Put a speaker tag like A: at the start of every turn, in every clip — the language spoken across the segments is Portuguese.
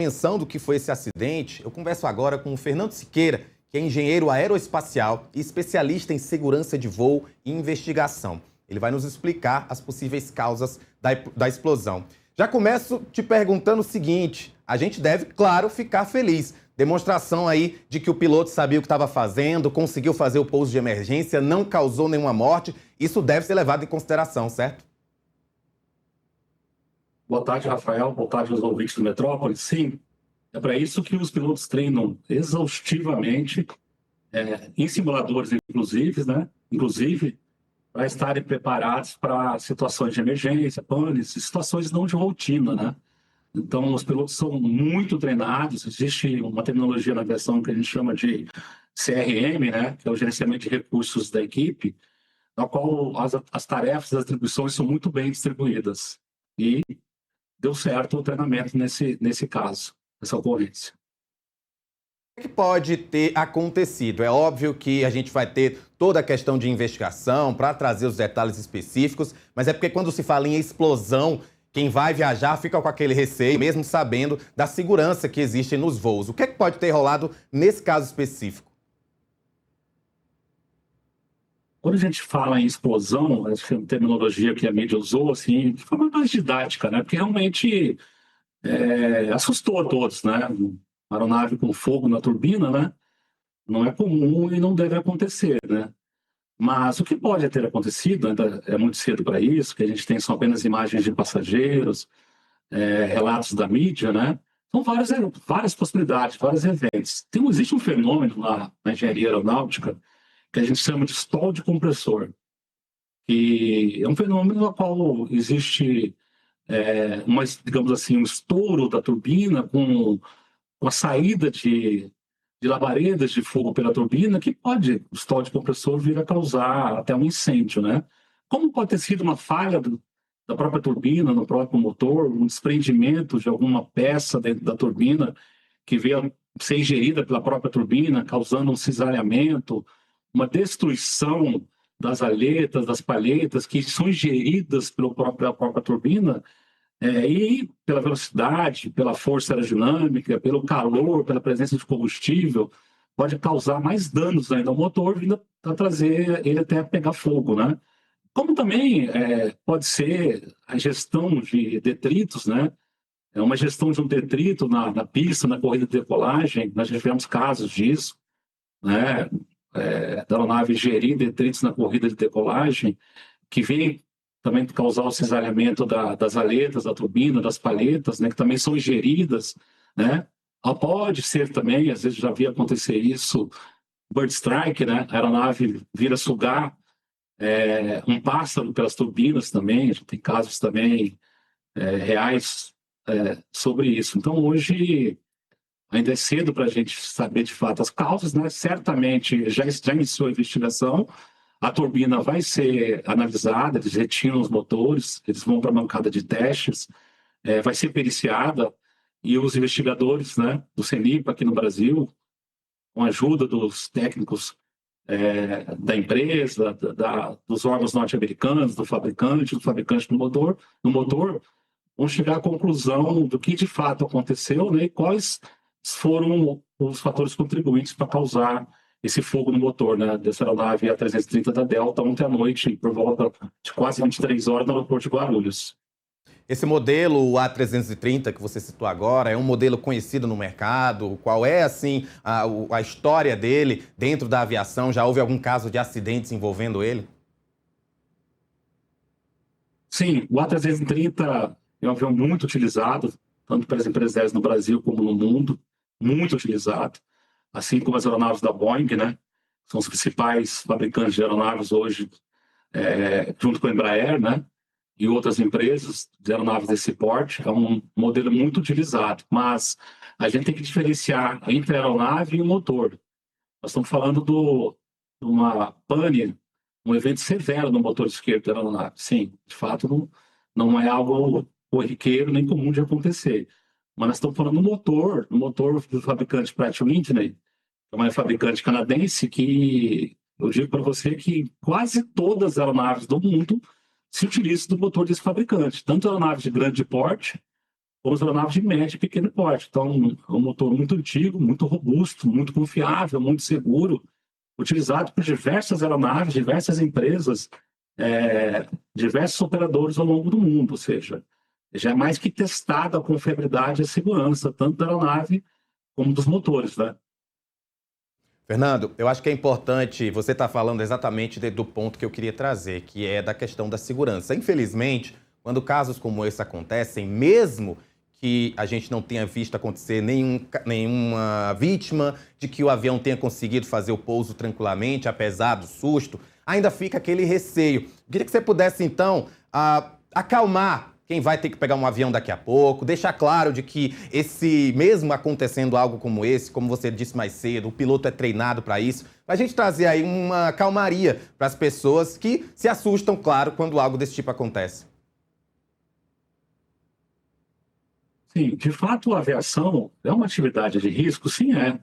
A: Dimensão do que foi esse acidente, eu converso agora com o Fernando Siqueira, que é engenheiro aeroespacial e especialista em segurança de voo e investigação. Ele vai nos explicar as possíveis causas da explosão. Já começo te perguntando o seguinte: a gente deve, claro, ficar feliz. Demonstração aí de que o piloto sabia o que estava fazendo, conseguiu fazer o pouso de emergência, não causou nenhuma morte. Isso deve ser levado em consideração, certo?
B: Boa tarde, Rafael. Boa tarde aos ouvintes do Metrópole. Sim, é para isso que os pilotos treinam exaustivamente, em simuladores, inclusive, para estarem preparados para situações de emergência, panes, situações não de rotina, né? Então, os pilotos são muito treinados. Existe uma terminologia na aviação que a gente chama de CRM, né? Que é o gerenciamento de recursos da equipe, na qual as tarefas, as atribuições são muito bem distribuídas. E deu certo o treinamento nesse caso, nessa ocorrência.
A: O que pode ter acontecido? É óbvio que a gente vai ter toda a questão de investigação para trazer os detalhes específicos, mas é porque quando se fala em explosão, quem vai viajar fica com aquele receio, mesmo sabendo da segurança que existe nos voos. O que pode ter rolado nesse caso específico?
B: Quando a gente fala em explosão, acho que é uma terminologia que a mídia usou, assim, de forma mais didática, né? Porque realmente assustou a todos, né? Uma aeronave com fogo na turbina, né? Não é comum e não deve acontecer, né? Mas o que pode ter acontecido, ainda é muito cedo para isso, que a gente tem só apenas imagens de passageiros, relatos da mídia, né? São várias possibilidades, vários eventos. Existe um fenômeno na engenharia aeronáutica que a gente chama de stall de compressor, que é um fenômeno no qual existe, digamos assim, um estouro da turbina com a saída de labaredas de fogo pela turbina, que pode, o stall de compressor, vir a causar até um incêndio, né? Como pode ter sido uma falha da própria turbina, no próprio motor, um desprendimento de alguma peça dentro da turbina que veio a ser ingerida pela própria turbina, causando um cisalhamento, uma destruição das aletas, das palhetas, que são ingeridas pela própria turbina, e pela velocidade, pela força aerodinâmica, pelo calor, pela presença de combustível, pode causar mais danos ainda ao motor, vindo a trazer ele até pegar fogo, né? Como também pode ser a gestão de detritos, né? É uma gestão de um detrito na pista, na corrida de decolagem. Nós já tivemos casos disso, né? Da aeronave gerir detritos na corrida de decolagem, que vem também causar o cisalhamento das aletas, da turbina, das palhetas, né? Que também são ingeridas, né? Pode ser também, às vezes já vi acontecer isso, bird strike, né? A aeronave vira sugar um pássaro pelas turbinas também. Tem casos também reais sobre isso. Então, hoje, ainda é cedo para a gente saber de fato as causas, né? Certamente já iniciou a investigação, a turbina vai ser analisada, eles retiram os motores, eles vão para a bancada de testes, vai ser periciada, e os investigadores, né, do CENIPA aqui no Brasil, com a ajuda dos técnicos da empresa, dos órgãos norte-americanos, do fabricante no motor, vão chegar à conclusão do que de fato aconteceu, né, e quais foram os fatores contribuintes para causar esse fogo no motor, né, dessa aeronave A330 da Delta ontem à noite, por volta de quase 23 horas, no aeroporto de Guarulhos.
A: Esse modelo, o A330 que você citou agora, é um modelo conhecido no mercado? Qual é, assim, a história dele dentro da aviação? Já houve algum caso de acidentes envolvendo ele?
B: Sim, o A330 é um avião muito utilizado, tanto pelas empresas aéreas no Brasil como no mundo, muito utilizado, assim como as aeronaves da Boeing, né? São os principais fabricantes de aeronaves hoje, junto com a Embraer, né? E outras empresas de aeronaves desse porte. É um modelo muito utilizado, mas a gente tem que diferenciar entre a aeronave e o motor. Nós estamos falando de uma pane, um evento severo no motor esquerdo da aeronave. Sim, de fato, não é algo corriqueiro nem comum de acontecer. Mas nós estamos falando do motor do fabricante Pratt & Whitney, que é uma fabricante canadense, que eu digo para você que quase todas as aeronaves do mundo se utilizam do motor desse fabricante, tanto aeronaves de grande porte, como as aeronaves de médio e pequeno porte. Então, é um motor muito antigo, muito robusto, muito confiável, muito seguro, utilizado por diversas aeronaves, diversas empresas, diversos operadores ao longo do mundo, ou seja, já é mais que testada a confiabilidade e a segurança, tanto da aeronave como dos motores, né?
A: Fernando, eu acho que é importante, você estar falando exatamente do ponto que eu queria trazer, que é da questão da segurança. Infelizmente, quando casos como esse acontecem, mesmo que a gente não tenha visto acontecer nenhuma vítima, de que o avião tenha conseguido fazer o pouso tranquilamente, apesar do susto, ainda fica aquele receio. Eu queria que você pudesse, então, acalmar quem vai ter que pegar um avião daqui a pouco, deixar claro de que mesmo acontecendo algo como esse, como você disse mais cedo, o piloto é treinado para isso, para a gente trazer aí uma calmaria para as pessoas que se assustam, claro, quando algo desse tipo acontece.
B: Sim, de fato, a aviação é uma atividade de risco, sim, é.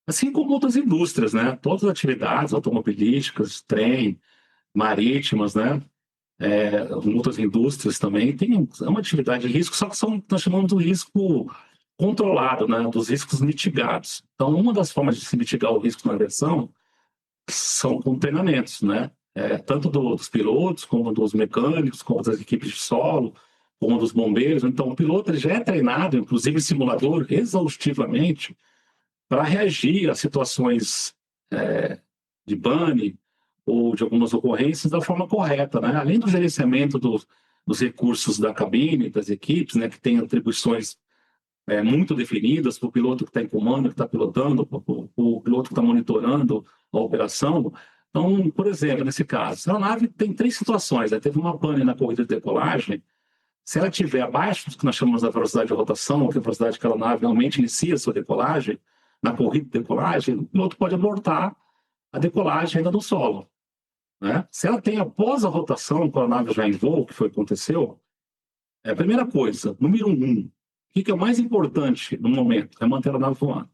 B: Assim como outras indústrias, né? Todas as atividades automobilísticas, trem, marítimas, né? Outras indústrias também é uma atividade de risco, só que nós chamamos do risco controlado, né? Dos riscos mitigados. Então, uma das formas de se mitigar o risco na aviação são com treinamentos, né? Tanto dos pilotos, como dos mecânicos, como das equipes de solo, como dos bombeiros. Então, o piloto ele já é treinado, inclusive em simulador, exaustivamente, para reagir a situações de pane ou de algumas ocorrências da forma correta, né? Além do gerenciamento dos recursos da cabine, das equipes, né, que tem atribuições muito definidas para o piloto que está em comando, que está pilotando, para o piloto que está monitorando a operação. Então, por exemplo, nesse caso, a aeronave tem 3 situações, né? Teve uma pane na corrida de decolagem. Se ela estiver abaixo do que nós chamamos da velocidade de rotação, que é a velocidade que a aeronave realmente inicia a sua decolagem, na corrida de decolagem, o piloto pode abortar a decolagem ainda no solo, né? Se ela tem após a rotação, com a aeronave já em voo, que foi o que aconteceu, a primeira coisa, número 1, o que é o mais importante no momento? É manter a aeronave voando.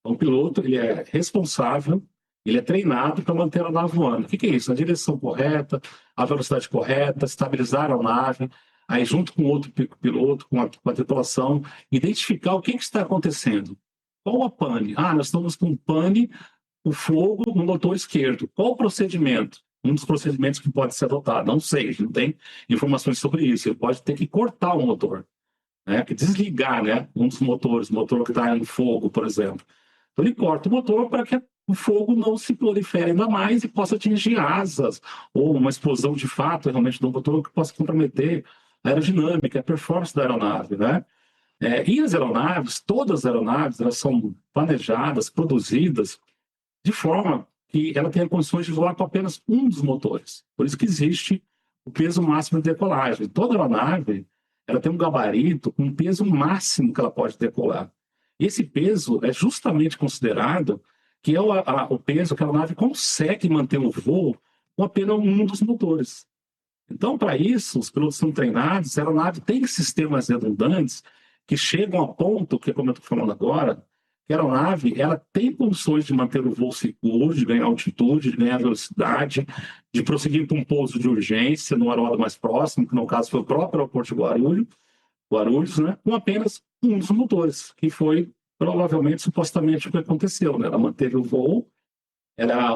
B: Então, o piloto ele é responsável, ele é treinado para manter a aeronave voando. O que é isso? A direção correta, a velocidade correta, estabilizar a aeronave, aí junto com outro piloto, com a tripulação, identificar o que está acontecendo. Qual a pane? Nós estamos com pane, o fogo no motor esquerdo. Qual o procedimento? Um dos procedimentos que pode ser adotado. Não sei, não tem informações sobre isso. Ele pode ter que cortar o motor, né? Que desligar, né? Um dos motores, o motor que está em fogo, por exemplo. Então ele corta o motor para que o fogo não se prolifere ainda mais e possa atingir asas ou uma explosão de fato realmente do motor que possa comprometer a aerodinâmica, a performance da aeronave, né? E as aeronaves, todas as aeronaves, elas são planejadas, produzidas de forma que ela tenha condições de voar com apenas um dos motores. Por isso que existe o peso máximo de decolagem. Toda aeronave ela tem um gabarito com um peso máximo que ela pode decolar. E esse peso é justamente considerado que é o peso que a aeronave consegue manter o voo com apenas um dos motores. Então, para isso, os pilotos são treinados, a aeronave tem sistemas redundantes que chegam a ponto, que é como eu estou falando agora, que a aeronave ela tem condições de manter o voo seguro, de ganhar altitude, de ganhar velocidade, de prosseguir para um pouso de urgência no aeródromo mais próximo, que no caso foi o próprio aeroporto de Guarulhos, né, com apenas um dos motores, que foi provavelmente, supostamente, o que aconteceu, né? Ela manteve o voo,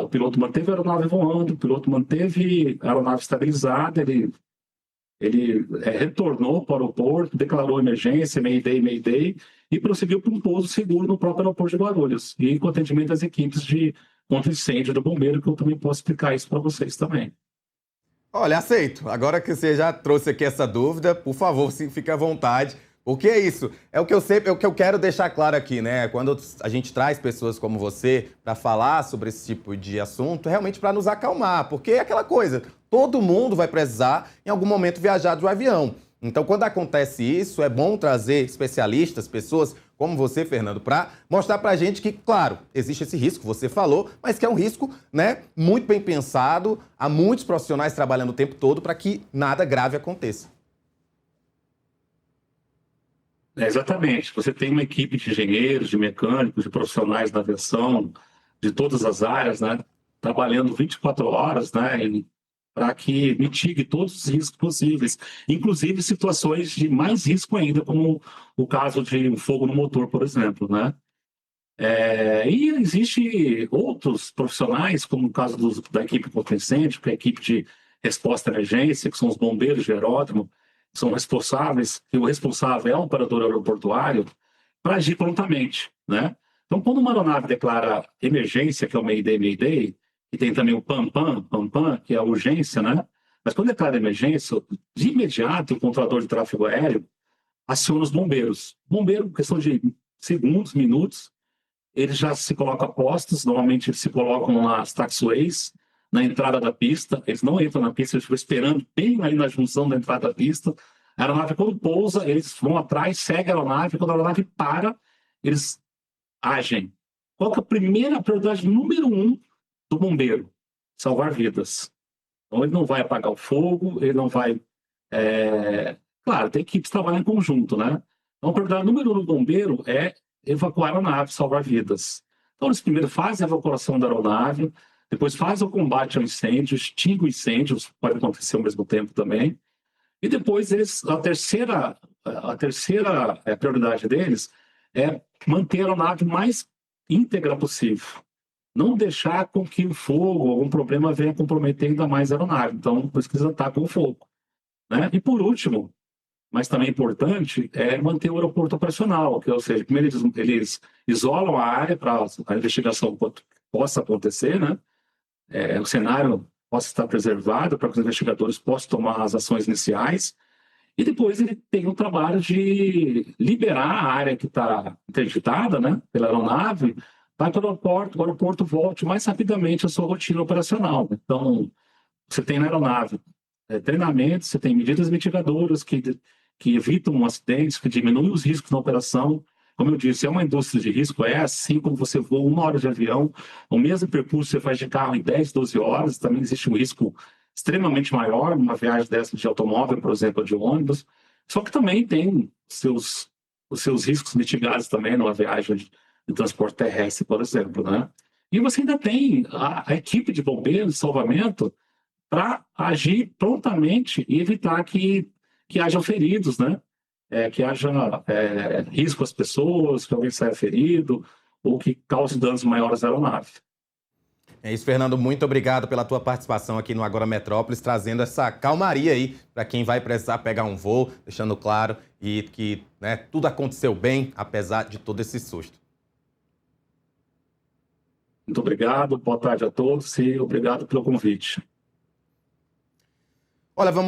B: o piloto manteve a aeronave voando, o piloto manteve a aeronave estabilizada, ele retornou para o aeroporto, declarou emergência, Mayday, e prosseguiu para um pouso seguro no próprio aeroporto de Guarulhos, e com atendimento das equipes de contra-incêndio do bombeiro, que eu também posso explicar isso para vocês também.
A: Olha, aceito. Agora que você já trouxe aqui essa dúvida, por favor, fique à vontade. Porque é isso, é o que eu quero deixar claro aqui, né? Quando a gente traz pessoas como você para falar sobre esse tipo de assunto, é realmente para nos acalmar, porque é aquela coisa, todo mundo vai precisar em algum momento viajar de um avião. Então, quando acontece isso, é bom trazer especialistas, pessoas como você, Fernando, para mostrar para a gente que, claro, existe esse risco, você falou, mas que é um risco, né, muito bem pensado, há muitos profissionais trabalhando o tempo todo para que nada grave aconteça.
B: Exatamente. Você tem uma equipe de engenheiros, de mecânicos, de profissionais da aviação, de todas as áreas, né? Trabalhando 24 horas, né? para que mitigue todos os riscos possíveis, inclusive situações de mais risco ainda, como o caso de um fogo no motor, por exemplo, né? E existe outros profissionais, como o caso da equipe contra incêndio, que é a equipe de resposta à emergência, que são os bombeiros de aeródromo, que são responsáveis, e o responsável é o operador aeroportuário, para agir prontamente, né? Então, quando uma aeronave declara emergência, que é o Mayday, e tem também o PAM-PAM, que é a urgência, né? Mas quando declara emergência, de imediato, o controlador de tráfego aéreo aciona os bombeiros. Bombeiro, questão de segundos, minutos, eles já se colocam a postos, normalmente eles se colocam nas taxiways, na entrada da pista, eles não entram na pista, eles ficam esperando bem ali na junção da entrada da pista. A aeronave, quando pousa, eles vão atrás, seguem a aeronave, quando a aeronave para, eles agem. Qual que é a primeira prioridade número 1 do bombeiro? Salvar vidas. Então, ele não vai apagar o fogo, ele não vai... Claro, tem equipes que trabalham em conjunto, né? Então, a prioridade número 1 do bombeiro é evacuar a aeronave, salvar vidas. Então, eles primeiro fazem a evacuação da aeronave, depois fazem o combate ao incêndio, extingue o incêndio, pode acontecer ao mesmo tempo também, e depois a terceira prioridade deles é manter a aeronave mais íntegra possível. Não deixar com que o fogo, algum problema venha comprometer ainda mais a aeronave. Então, precisa estar com o fogo, né? E por último, mas também importante, é manter o aeroporto operacional, ou seja, primeiro eles isolam a área para a investigação possa acontecer, né? O cenário possa estar preservado para que os investigadores possam tomar as ações iniciais, e depois ele tem o trabalho de liberar a área que está interditada, né, pela aeronave, para que o aeroporto volte mais rapidamente à sua rotina operacional. Então, você tem na aeronave treinamento, você tem medidas mitigadoras que evitam acidentes, que diminuem os riscos na operação. Como eu disse, é uma indústria de risco, é assim como você voa 1 hora de avião, o mesmo percurso você faz de carro em 10, 12 horas, também existe um risco extremamente maior numa viagem dessa de automóvel, por exemplo, ou de ônibus, só que também tem os seus riscos mitigados também numa viagem de transporte terrestre, por exemplo, né? E você ainda tem a equipe de bombeiros de salvamento para agir prontamente e evitar que hajam feridos, né? Que haja risco às pessoas, que alguém saia ferido ou que cause danos maiores à aeronave.
A: É isso, Fernando. Muito obrigado pela tua participação aqui no Agora Metrópolis, trazendo essa calmaria aí para quem vai precisar pegar um voo, deixando claro e que, né, tudo aconteceu bem, apesar de todo esse susto.
B: Muito obrigado, boa tarde a todos e obrigado pelo convite.
A: Olha, vamos